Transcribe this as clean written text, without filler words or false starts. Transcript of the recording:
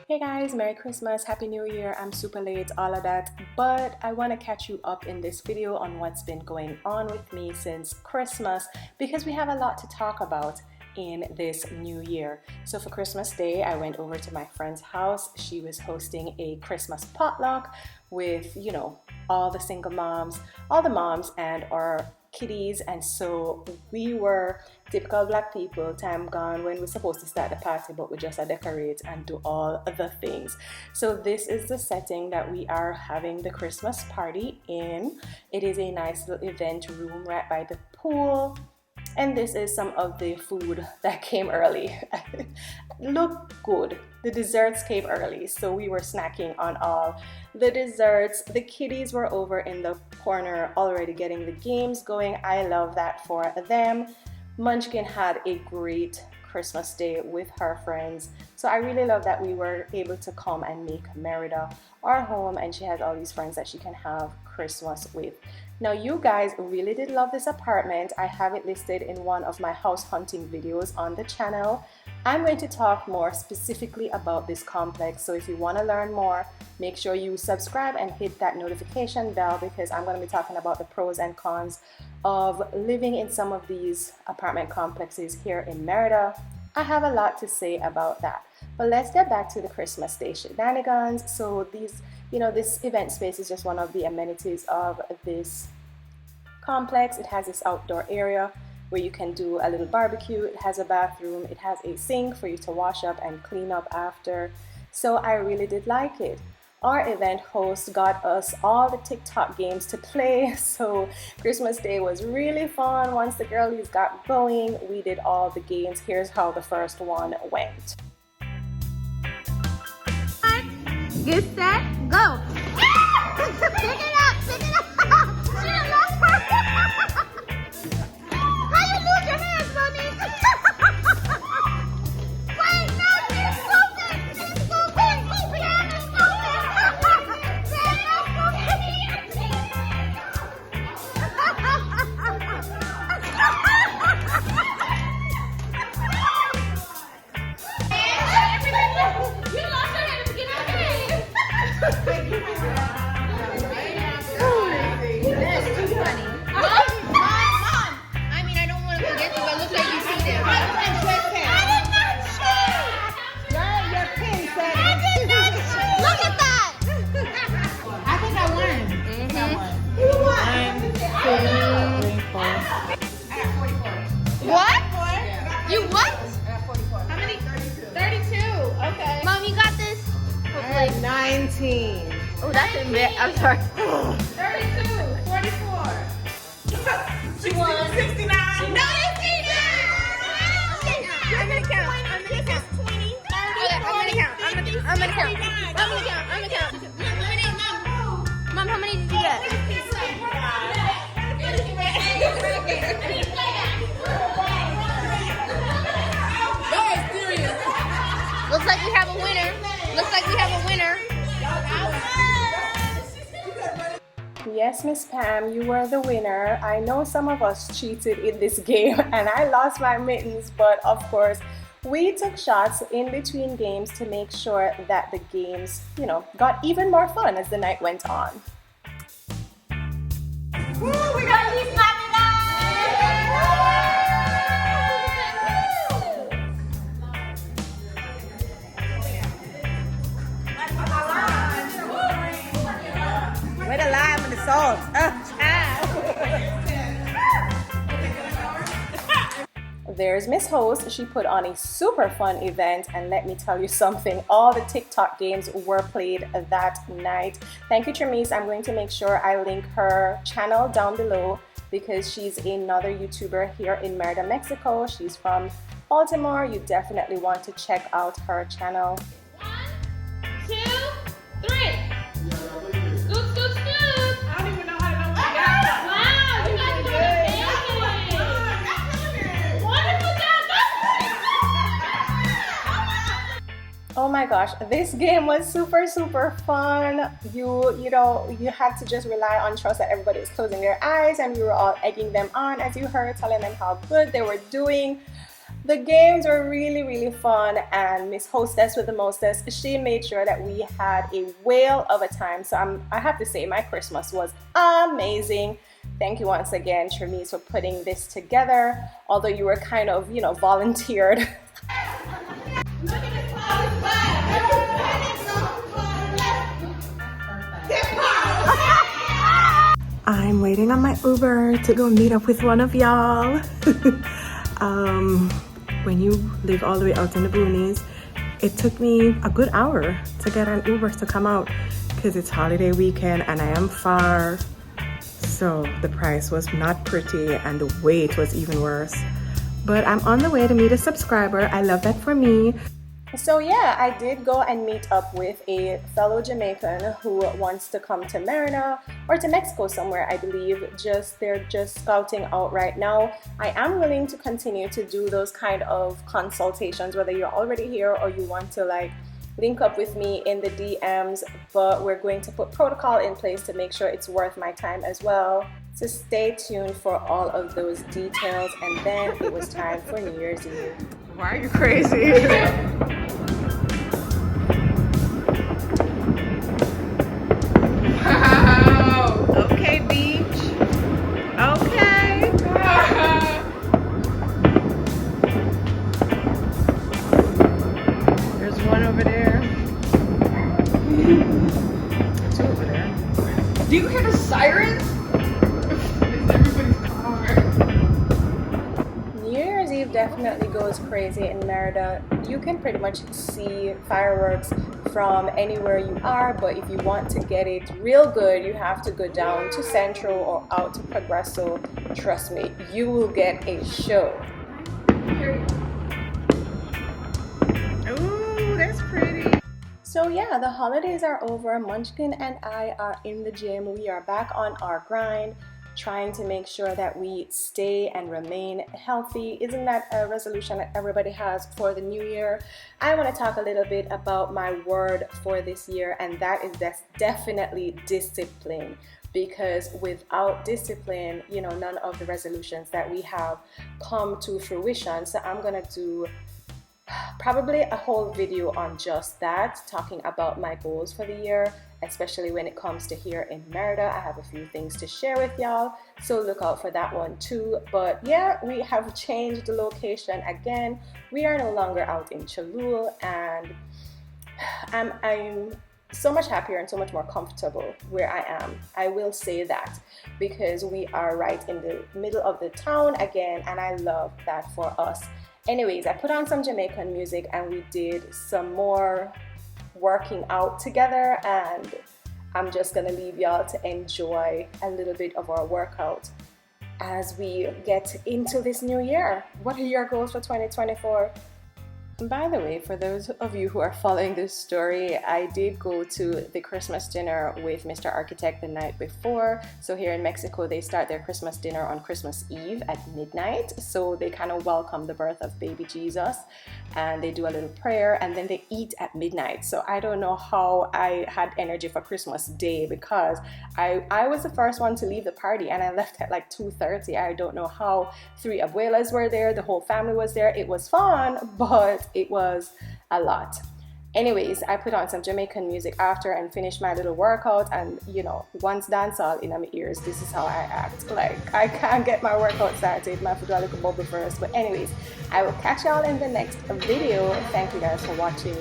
Hey guys, Merry Christmas, Happy New Year. I'm super late, all of that, but I want to catch you up in this video on what's been going on with me since Christmas because we have a lot to talk about in this new year. So for Christmas Day, I went over to my friend's house. She was hosting a Christmas potluck with, all the single moms, all the moms and our kiddies, and so we were typical black people, time gone when we're supposed to start the party, but we just decorate and do all the things. So this is the setting that we are having the Christmas party in. It is a nice little event room right by the pool. And this is some of the food that came early. Look good. The desserts came early, so we were snacking on all the desserts. The kiddies were over in the corner already getting the games going. I love that for them. Munchkin had a great Christmas day with her friends. So I really love that we were able to come and make Merida our home, and she has all these friends that she can have Christmas with. Now you guys really did love this apartment. I have it listed in one of my house hunting videos on the channel. I'm going to talk more specifically about this complex, so if you want to learn more, make sure you subscribe and hit that notification bell because I'm going to be talking about the pros and cons of living in some of these apartment complexes here in Merida. I have a lot to say about that. But let's get back to the Christmas Day shenanigans. So this event space is just one of the amenities of this complex. It has this outdoor area where you can do a little barbecue. It has a bathroom. It has a sink for you to wash up and clean up after. So I really did like it. Our event host got us all the TikTok games to play, so Christmas Day was really fun. Once the girlies got going, we did all the games. Here's how the first one went. Get set, go! Pick it up, pick it up! She done lost her! How you lose your hands, Monique? Wait, no, she's scooping! She's scooping! Brianna's scooping! You lost your hand at the beginning of the game! That's too funny. Mom! I mean, I don't want to forget you, but it looks like you see them. I did not cheat! Your pin said I did not cheat! Look at that! I think I won. You won! 1, 2, 3, 4. I got 44. What? You what? I got 44. How many? 32. Okay. Mom, you got this? I had 19. Oh, that's a bit. I'm sorry. 32, 44. She won. 69. No, it's I'm gonna count. I'm gonna count. 20, 30, I'm gonna count. I'm gonna count. I'm gonna count. Mom, how many did you get? Looks like we have a winner. Looks like we have a winner. Yes, Miss Pam, you were the winner. I know some of us cheated in this game and I lost my mittens, but of course we took shots in between games to make sure that the games, got even more fun as the night went on. Woo, we got these slapping Way to lie with the salt. There's Miss Host. She put on a super fun event, and let me tell you something, all the TikTok games were played that night. Thank you, Tremise. I'm going to make sure I link her channel down below because she's another YouTuber here in Merida, Mexico. She's from Baltimore. You definitely want to check out her channel. 1, 2, 3. Scoop, scoop, scoop. I don't even know how to know what I got. Wow, you guys are amazing. Wonderful job. Oh my gosh, this game was super fun. You had to just rely on trust that everybody was closing their eyes and we were all egging them on, as you heard, telling them how good they were doing. The games were really fun, and Miss Hostess with the Mostess, she made sure that we had a whale of a time. So I have to say my Christmas was amazing. Thank you once again, Trinice, for putting this together, although you were kind of, you know, volunteered. I'm waiting on my Uber to go meet up with one of y'all. When you live all the way out in the boonies, it took me a good hour to get an Uber to come out because it's holiday weekend and I am far. So the price was not pretty and the wait was even worse. But I'm on the way to meet a subscriber. I love that for me. So yeah, I did go and meet up with a fellow Jamaican who wants to come to Merida or to Mexico somewhere, I believe. They're just scouting out right now. I am willing to continue to do those kind of consultations, whether you're already here or you want to like link up with me in the DMs, but we're going to put protocol in place to make sure it's worth my time as well. So stay tuned for all of those details. And then it was time for New Year's Eve. Why are you crazy? Wow. Okay, beach. Okay. There's one over there. Two over there. Do you hear the sirens? Everybody's car. New Year's Eve definitely goes crazy in Merida. You can pretty much see fireworks from anywhere you are, but if you want to get it real good, you have to go down to Central or out to Progresso. Trust me, you will get a show. Ooh, that's pretty. So yeah, the holidays are over. Munchkin and I are in the gym. We are back on our grind, trying to make sure that we stay and remain healthy. Isn't that a resolution that everybody has for the new year? I want to talk a little bit about my word for this year, and that is definitely discipline. Because without discipline, you know, none of the resolutions that we have come to fruition. So I'm gonna do probably a whole video on just that, talking about my goals for the year, especially when it comes to here in Merida. I have a few things to share with y'all, so look out for that one too. But yeah, we have changed the location again. We are no longer out in Cholula, and I'm so much happier and so much more comfortable where I am. I will say that, because we are right in the middle of the town again, and I love that for us. Anyways, I put on some Jamaican music and we did some more working out together, and I'm just gonna leave y'all to enjoy a little bit of our workout as we get into this new year. What are your goals for 2024? By the way, for those of you who are following this story, I did go to the Christmas dinner with Mr. Architect the night before. So here in Mexico, they start their Christmas dinner on Christmas Eve at midnight. So they kind of welcome the birth of baby Jesus, and they do a little prayer, and then they eat at midnight. So I don't know how I had energy for Christmas Day, because I was the first one to leave the party, and I left at like 2:30. I don't know how. 3 abuelas were there, the whole family was there. It was fun, but it was a lot. Anyways, I put on some Jamaican music after and finished my little workout, and you know, once dancehall in my ears, this is how I act. Like, I can't get my workout started, my foot a little bubble first. But anyways, I will catch y'all in the next video. Thank you guys for watching.